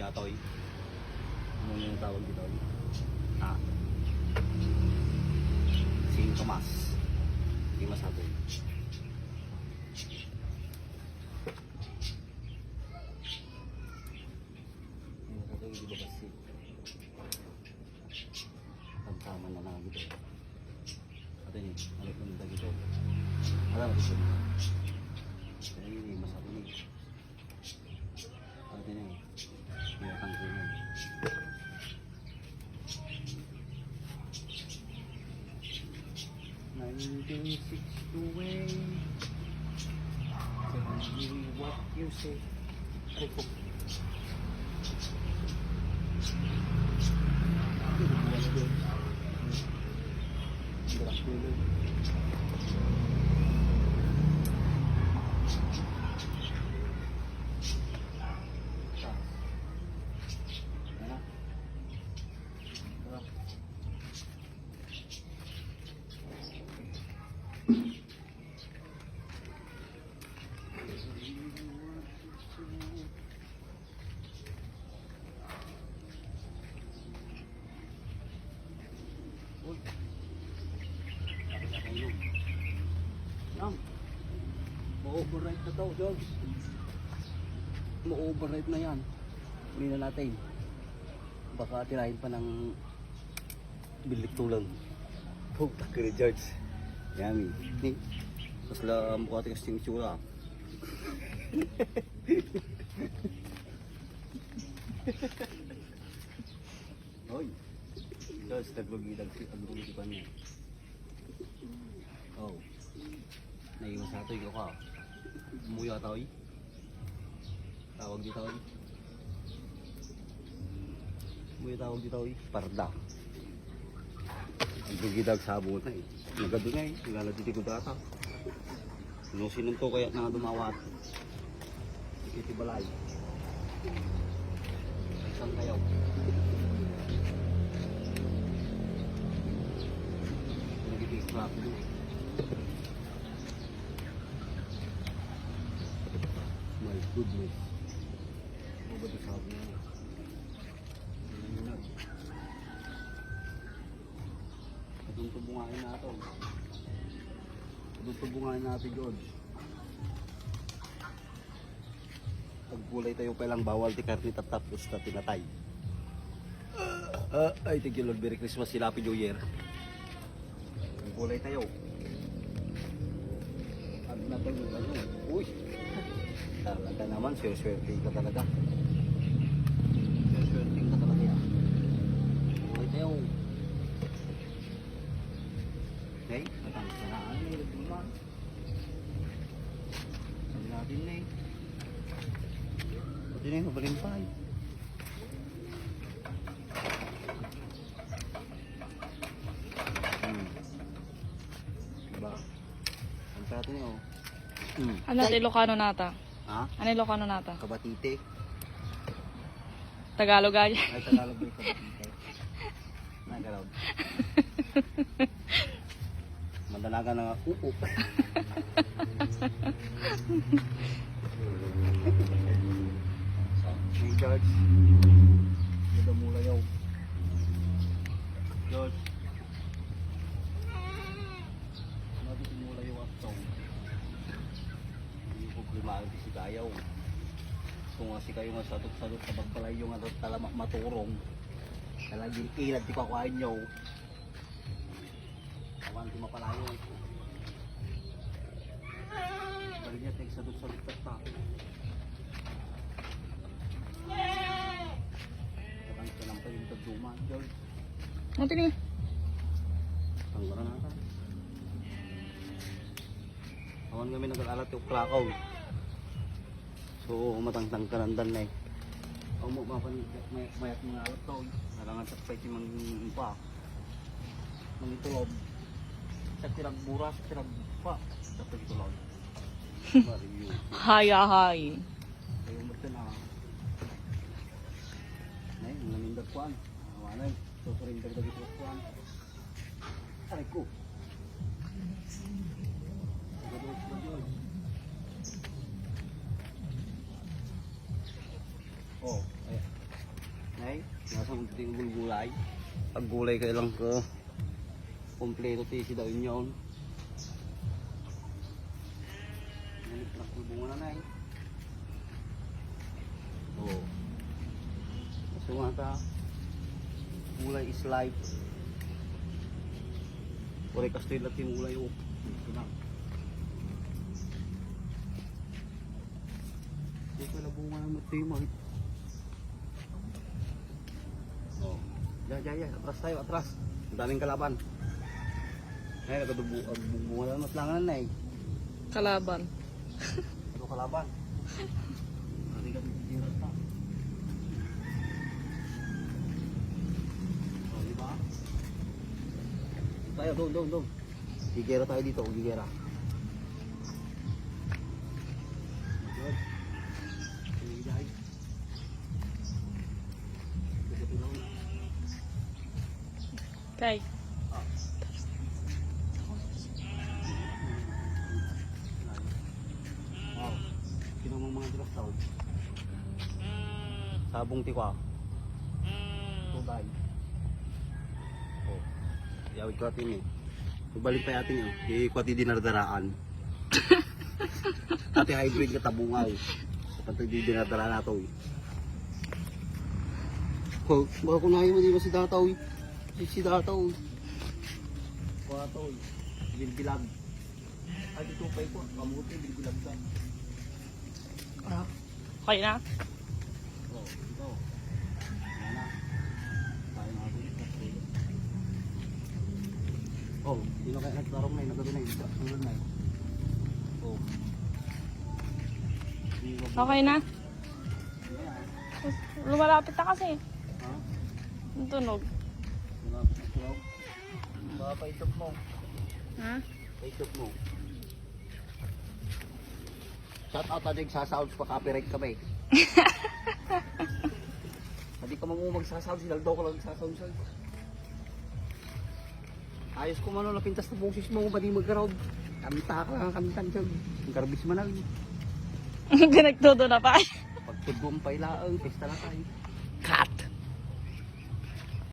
Muyatoy. Ano yung tawag dito? Ah. Singkamas. Singkamas hapon. Hindi ba kasi pagtama na lang dito. Ito yun, alit ng dito. Alam mo dito. Ini masabi ni. Ito yun eh. Mayatang ko yun. 1962. Tell me what you say. Ay po. Ma-override na to, George. Ma-override na yan. Hindi na natin. Baka tirahin pa ng bilik tulang. Puta ka ni George. Yummy. Tapos lang mukha tingin sa itsura. Hoy. George, naglugi pa niya. Oh. Naiwan sa ito yung ka. Muya taoy. Tawag dito taoy. Muya tawag dito taoy. Parda. Ang dugidag sabon na eh. Nagado na eh. Nilalatitig ko data. Sinusinon to kaya na dumawat. Ikiti balay. Isang kayaw. Nagiging scrap doon. My goodness. Ano ba ito sabi niya? Itong tubungain natin. Itong tubungain natin, George. Pagkulay tayo palang bawal ti karni tapos na tinatay. Ay, thank you Lord. Merry Christmas, sila Happy New Year. Pagkulay tayo. Pag natin yung ano. Uy! Talaga naman, swerte ka talaga. Swerte ka talaga yan. Pagkulay tayo. Okay, matangis na naan eh. Naman. Sabi natin na eh. Pwede na yung mabalimpay. Diba? Ang pera ito niyo. Ano ito Ilocano nata? Ha? Ano Ilocano nata? Kabatite. Tagalog ay. Ay, Tagalog ba yung kabatite? Nagalaw. Mandalaga na nga. Hey George. Muda mula yaw. George. Nabi mula yaw at taong. Hindi ko primayo si Kayaw. Kung nga si kayo nga sadot-sadot sa pagbalay yung talamak maturong. Talaging ilat di kakwain nyo. Awan di mapalayo. Bali niya tek sadot-sadot at ta. Katang ka lang pa yung tagduman, George. Ano ito? Tanggara na ta. Awan kami nag-alat yung klakaw. So matangtang karandan na eh. Ang mapan mayat mga alat to. Narangan sa pwede mangpa. Mangitulob. Sa tirag buras, tirag pa. Sa pagitulob. Mariyo. Hay. Kayo mo ito na. Nay, namindag kuan. Awanay. So surrender dagi sa kuan. Aray ko. Oh, ayan. Nay, nasa mong tingin gulay. Pag gulay ka lang ko. Kompleto tisi daw yun. Nakubungan na, Nay. Oo. Sumata. Gulay is life. Ore kastoy natin gulay o. Ito na. Ito pala bunga ng matimay. Oh. Ya. Atras tayo, atras. Ang daming kalaban. Ay, nagkadubunga lang matlangan na eh. Kalaban. Ito kalaban. Hindi ka titirat pa. Oh, di ba? Tayo, dong. Gigera tayo dito, gigera. Good. Sige, guys. Sige, lang. Kay. Wow. Sino mong mga drop tawag? Sabong tikwa. Tubay. Oh. Yawid ko atin eh. Ibalik pa atin yun. Ikwati dinardaraan. Ate hybrid ka tabungaw. Kapag di dinardaraan nato eh. Oh, baka kunahin mo di ba si Dataw eh. Si Dataw eh. Dataw eh. Bilbilag. Ay, dito pa ito. Kamuti, bilbilag ka. Ah. Okay na? Oh, ito. Yan na. Tayo natin. Oh, sino kaya nagtarong na yun? Nagawin na yun. Sunod na yun. Oh. Okay na? Lumalapit na kasi. Ha? Ang tunog. Baka paitop mo. Ha? Paitop mo. Shout out natin sa sounds pa copyright kami. Hindi ka mangumag sa sounds. Sinaldaw ko lang sa sounds. Ayos ko man napintas na boses mo. Ba di mag-crowd? Kamita ka lang kamitan dyan. Ang garbis manal. Pinagtudo na pa. Pagtudong pa ilaang. Pesta na tayo.